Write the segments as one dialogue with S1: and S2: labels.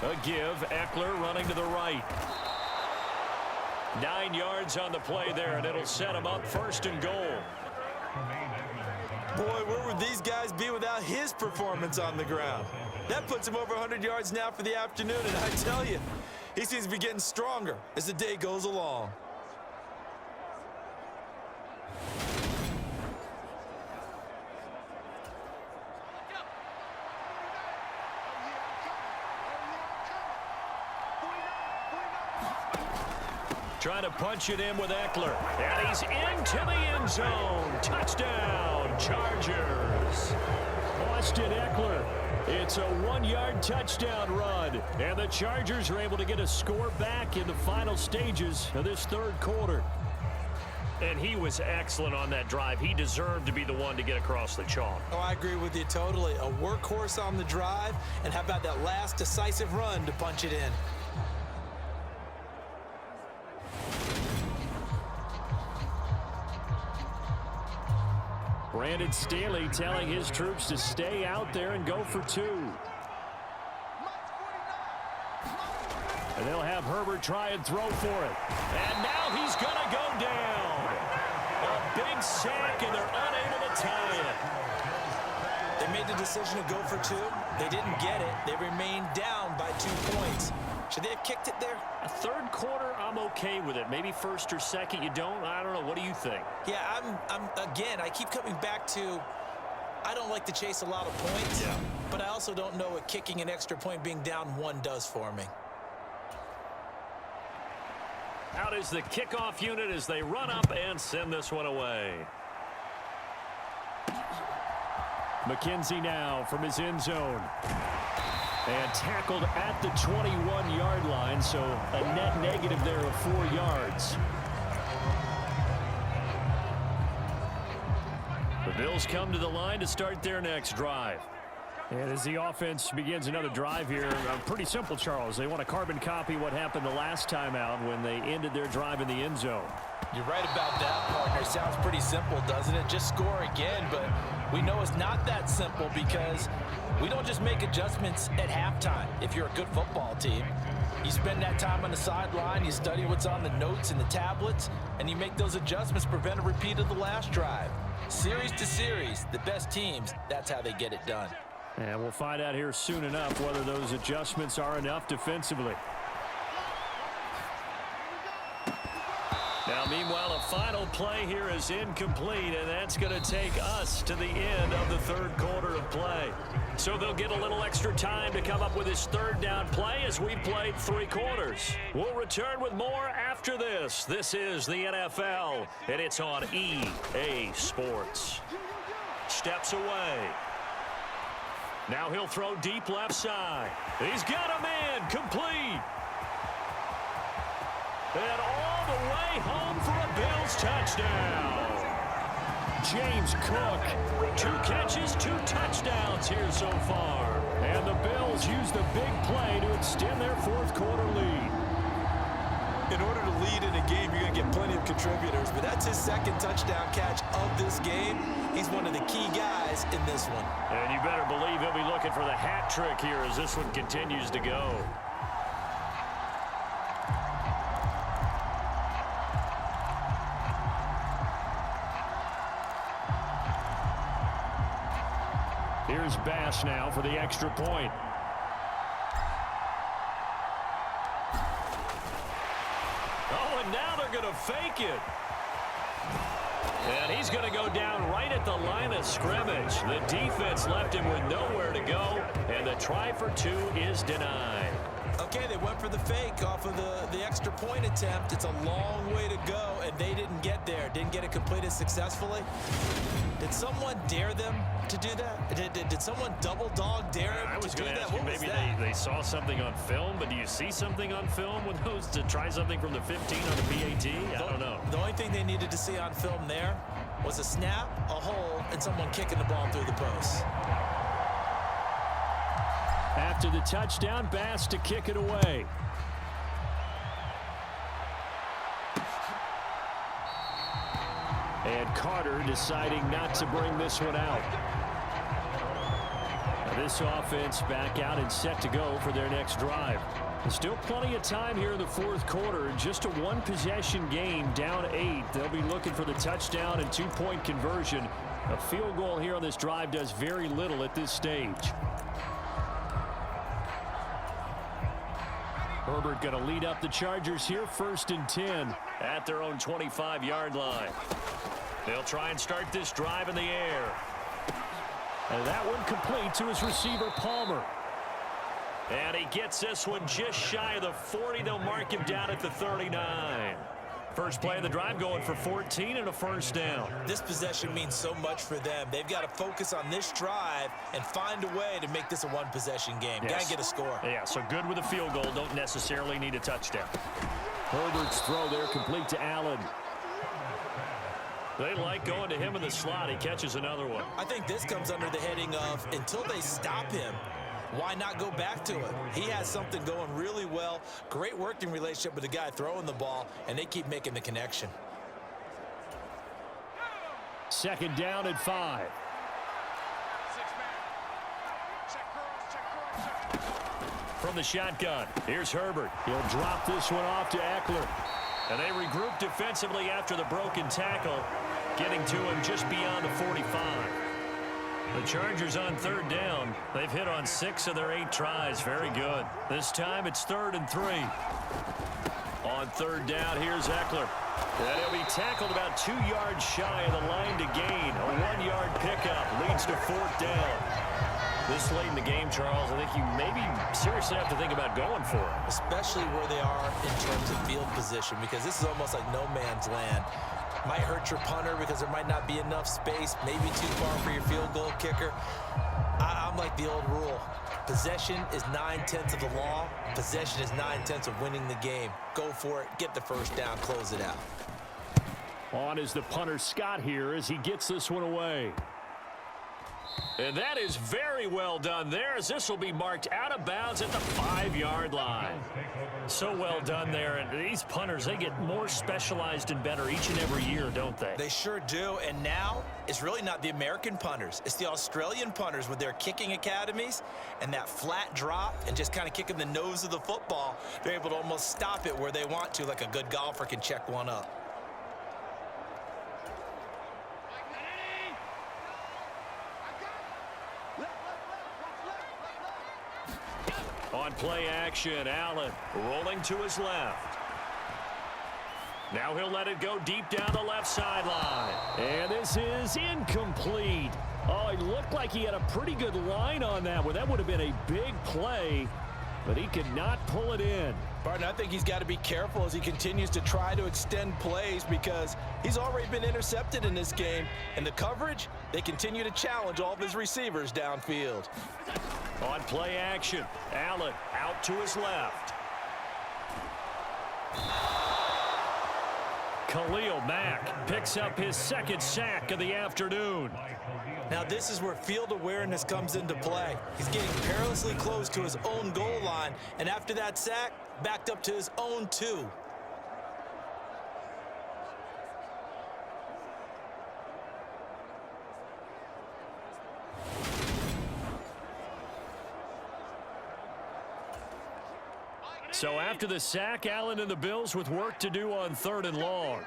S1: A give. Eckler running to the right. 9 yards on the play there, and it'll set him up 1st and goal.
S2: Boy, where would these guys be without his performance on the ground? That puts him over 100 yards now for the afternoon, and I tell you, he seems to be getting stronger as the day goes along.
S1: Trying to punch it in with Eckler. And he's into the end zone. Touchdown, Chargers. Austin Eckler. It's a 1-yard touchdown run. And the Chargers are able to get a score back in the final stages of this 3rd quarter. And he was excellent on that drive. He deserved to be the one to get across the chalk.
S2: Oh, I agree with you totally. A workhorse on the drive. And how about that last decisive run to punch it in?
S1: Brandon Staley telling his troops to stay out there and go for 2. And they'll have Herbert try and throw for it. And now he's going to go down. A big sack, and they're unable to tie it.
S2: They made the decision to go for 2. They didn't get it. They remained down by 2 points. Should they have kicked it there?
S1: A 3rd quarter, I'm okay with it. Maybe 1st or 2nd, you don't? I don't know. What do you think?
S2: Yeah, again, I keep coming back to, I don't like to chase a lot of points.
S1: Yeah.
S2: But I also don't know what kicking an extra point being down 1 does for me.
S1: Out is the kickoff unit as they run up and send this one away. McKenzie now from his end zone. And tackled at the 21-yard line, so a net negative there of 4 yards. The Bills come to the line to start their next drive. And as the offense begins another drive here, pretty simple, Charles. They want to carbon copy what happened the last time out when they ended their drive in the end zone.
S2: You're right about that, partner. Sounds pretty simple, doesn't it? Just score again, but we know it's not that simple because we don't just make adjustments at halftime. If you're a good football team, you spend that time on the sideline, you study what's on the notes and the tablets, and you make those adjustments to prevent a repeat of the last drive. Series to series, the best teams, that's how they get it done.
S1: And we'll find out here soon enough whether those adjustments are enough defensively. Now, meanwhile, a final play here is incomplete, and that's going to take us to the end of the 3rd quarter of play. So they'll get a little extra time to come up with his 3rd down play as we played 3 quarters. We'll return with more after this. This is the NFL, and it's on EA Sports. Steps away. Now he'll throw deep left side. He's got him in. Complete. And all the way home for a Bills touchdown. James Cook, 2 catches, 2 touchdowns here so far. And the Bills use the big play to extend their 4th quarter lead.
S2: In order to lead in a game, you're going to get plenty of contributors, but that's his 2nd touchdown catch of this game. He's one of the key guys in this one.
S1: And you better believe he'll be looking for the hat trick here as this one continues to go. Here's Bass now for the extra point. Oh, and now they're going to fake it. And he's going to go down right at the line of scrimmage. The defense left him with nowhere to go, and the try for 2 is denied.
S2: Okay, they went for the fake off of the extra point attempt. It's a long way to go, and they didn't get there. Didn't get it completed successfully. Did someone dare them to do that? Did someone double dog dare them
S1: I was
S2: to do
S1: going to
S2: that?
S1: ask you, maybe they saw something on film, but do you see something on film with those to try something from the 15 on the PAT? I don't know.
S2: The only thing they needed to see on film there was a snap, a hole, and someone kicking the ball through the post.
S1: After the touchdown, Bass to kick it away. And Carter deciding not to bring this one out. This offense back out and set to go for their next drive. Still plenty of time here in the fourth quarter. Just a one-possession game, down 8. They'll be looking for the touchdown and two-point conversion. A field goal here on this drive does very little at this stage. Herbert going to lead up the Chargers here, 1st and 10 at their own 25-yard line. They'll try and start this drive in the air. And that one complete to his receiver, Palmer. And he gets this one just shy of the 40. They'll mark him down at the 39. First play of the drive going for 14 and a first down.
S2: This possession means so much for them. They've got to focus on this drive and find a way to make this a one-possession game.
S1: Yes.
S2: Got to get a score.
S1: Yeah, so good with a field goal. Don't necessarily need a touchdown. Herbert's throw there complete to Allen. They like going to him in the slot. He catches another one.
S2: I think this comes under the heading of until they stop him, why not go back to it? He has something going really well. Great working relationship with the guy throwing the ball, and they keep making the connection.
S1: 2nd down and 5. From the shotgun, here's Herbert. He'll drop this one off to Eckler. And they regroup defensively after the broken tackle, getting to him just beyond the 45. The Chargers on 3rd down. They've hit on 6 of their 8 tries. Very good. This time it's 3rd and 3. On 3rd down, here's Eckler. And he'll be tackled about 2 yards shy of the line to gain. A 1-yard pickup leads to 4th down. This late in the game, Charles, I think you maybe seriously have to think about going for it.
S2: Especially where they are in terms of field position, because this is almost like no man's land. Might hurt your punter because there might not be enough space, maybe too far for your field goal kicker. I'm like the old rule. Possession is 9/10 of the law. Possession is 9/10 of winning the game. Go for it, get the first down, close it out.
S1: On is the punter, Scott, here as he gets this one away. And that is very well done there, as this will be marked out of bounds at the 5-yard line. So well done there. And these punters, they get more specialized and better each and every year, don't they?
S2: They sure do. And now it's really not the American punters. It's the Australian punters with their kicking academies and that flat drop and just kind of kicking the nose of the football. They're able to almost stop it where they want to, like a good golfer can check one up.
S1: On play action, Allen rolling to his left. Now he'll let it go deep down the left sideline. And this is incomplete. Oh, it looked like he had a pretty good line on that one. That would have been a big play, but he could not pull it in.
S2: Barton, I think he's got to be careful as he continues to try to extend plays because he's already been intercepted in this game. And the coverage, they continue to challenge all of his receivers downfield.
S1: On play action, Allen out to his left. Khalil Mack picks up his 2nd sack of the afternoon.
S2: Now this is where field awareness comes into play. He's getting perilously close to his own goal line, and after that sack, backed up to his own 2.
S1: So after the sack, Allen and the Bills with work to do on 3rd and long.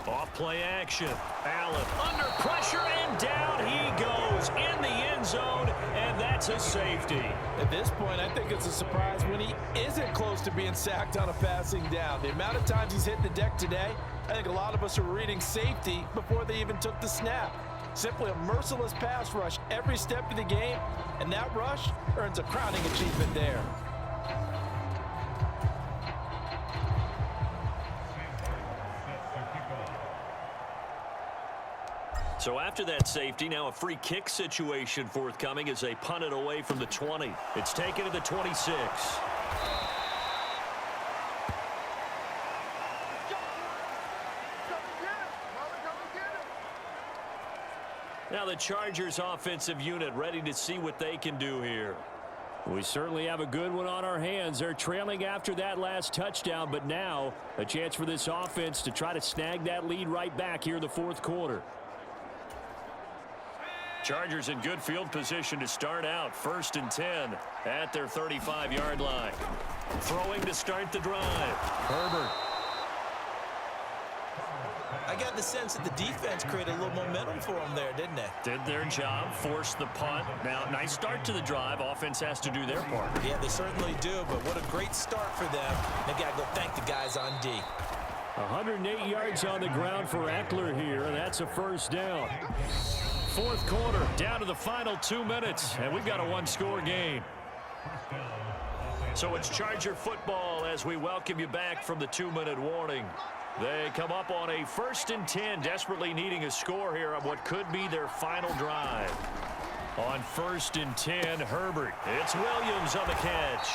S1: Off play action. Allen under pressure, and down he goes in the end zone, and that's a safety.
S2: At this point, I think it's a surprise when he isn't close to being sacked on a passing down. The amount of times he's hit the deck today, I think a lot of us are reading safety before they even took the snap. Simply a merciless pass rush every step of the game, and that rush earns a crowning achievement there.
S1: So after that safety, now a free kick situation forthcoming as they punt it away from the 20. It's taken to the 26. Now the Chargers offensive unit ready to see what they can do here. We certainly have a good one on our hands. They're trailing after that last touchdown, but now a chance for this offense to try to snag that lead right back here in the fourth quarter. Chargers in good field position to start out. 1st and 10 at their 35-yard line. Throwing to start the drive. Herbert.
S2: I got the sense that the defense created a little momentum for them there, didn't they?
S1: Did their job, forced the punt. Now, nice start to the drive. Offense has to do their part.
S2: Yeah, they certainly do, but what a great start for them. They got to go thank the guys on D.
S1: 108 yards on the ground for Eckler here, and that's a 1st down. 4th quarter, down to the final 2 minutes, and we've got a 1-score game. So it's Charger football as we welcome you back from the 2-minute warning. They come up on a 1st and 10, desperately needing a score here on what could be their final drive. On 1st and 10, Herbert. It's Williams on the catch.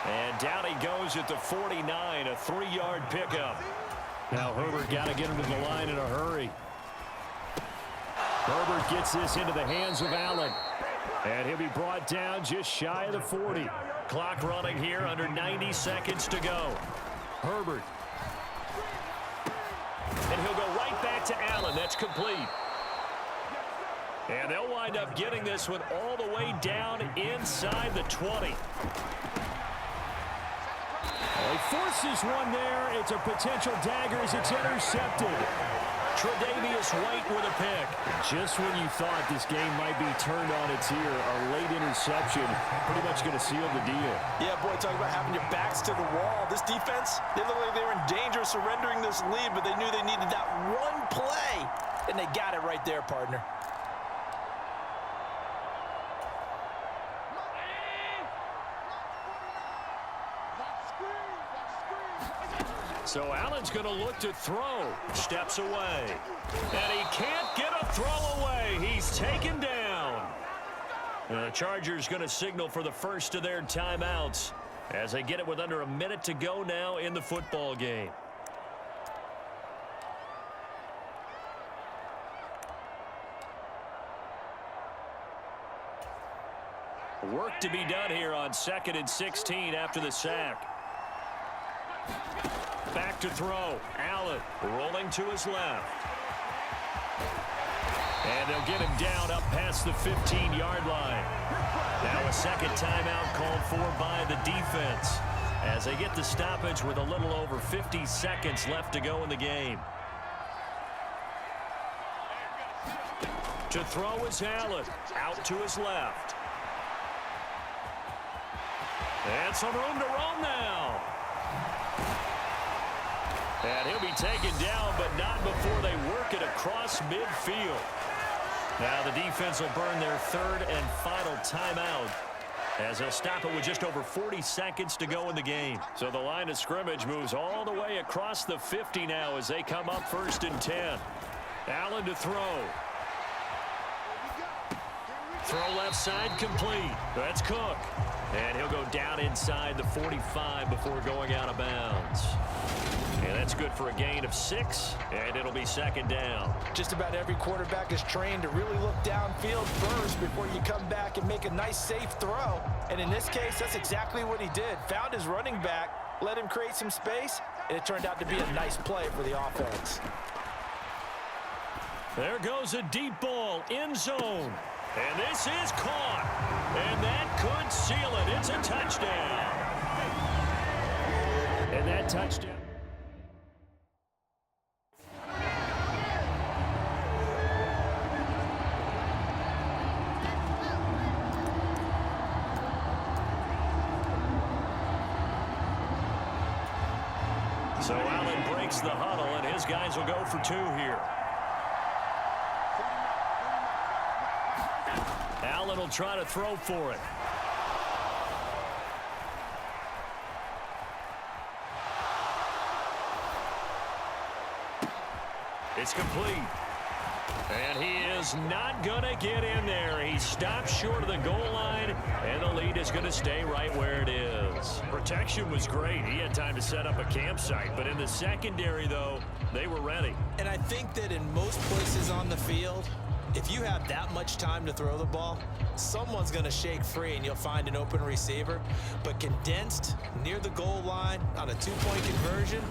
S1: And down he goes at the 49, a 3-yard pickup. Now Herbert got to get him to the line in a hurry. Herbert gets this into the hands of Allen. And he'll be brought down just shy of the 40. Clock running here, under 90 seconds to go. Herbert. And he'll go right back to Allen. That's complete. And they'll wind up getting this one all the way down inside the 20. He forces one there. It's a potential dagger as it's intercepted. Tre'Davious White with a pick. Just when you thought this game might be turned on its ear, a late interception pretty much going to seal the deal.
S2: Yeah, boy, talk about having your backs to the wall. This defense, they look like they were in danger of surrendering this lead, but they knew they needed that one play, and they got it right there, partner.
S1: So Allen's going to look to throw. Steps away. And he can't get a throw away. He's taken down. And the Chargers going to signal for the first of their timeouts as they get it with under a minute to go now in the football game. Work to be done here on 2nd and 16 after the sack. Back to throw. Allen rolling to his left. And they'll get him down up past the 15-yard line. Now a second timeout called for by the defense as they get the stoppage with a little over 50 seconds left to go in the game. To throw is Allen. Out to his left. And some room to roam now. And he'll be taken down, but not before they work it across midfield. Now the defense will burn their 3rd and final timeout as they'll stop it with just over 40 seconds to go in the game. So the line of scrimmage moves all the way across the 50 now as they come up 1st and 10. Allen to throw. Throw left side complete. That's Cook. And he'll go down inside the 45 before going out of bounds. And that's good for a gain of 6, and it'll be 2nd down.
S2: Just about every quarterback is trained to really look downfield first before you come back and make a nice, safe throw. And in this case, that's exactly what he did. Found his running back, let him create some space, and it turned out to be a nice play for the offense.
S1: There goes a deep ball, end zone. And this is caught. And that could seal it. It's a touchdown. And that touchdown. So Allen breaks the huddle, and his guys will go for 2 here. Allen will try to throw for it. It's complete. And he is not going to get in there. He stops short of the goal line, and the lead is going to stay right where it is. Protection was great. He had time to set up a campsite, but in the secondary, though, they were ready.
S2: And I think that in most places on the field, if you have that much time to throw the ball, someone's going to shake free and you'll find an open receiver. But condensed near the goal line on a 2-point conversion,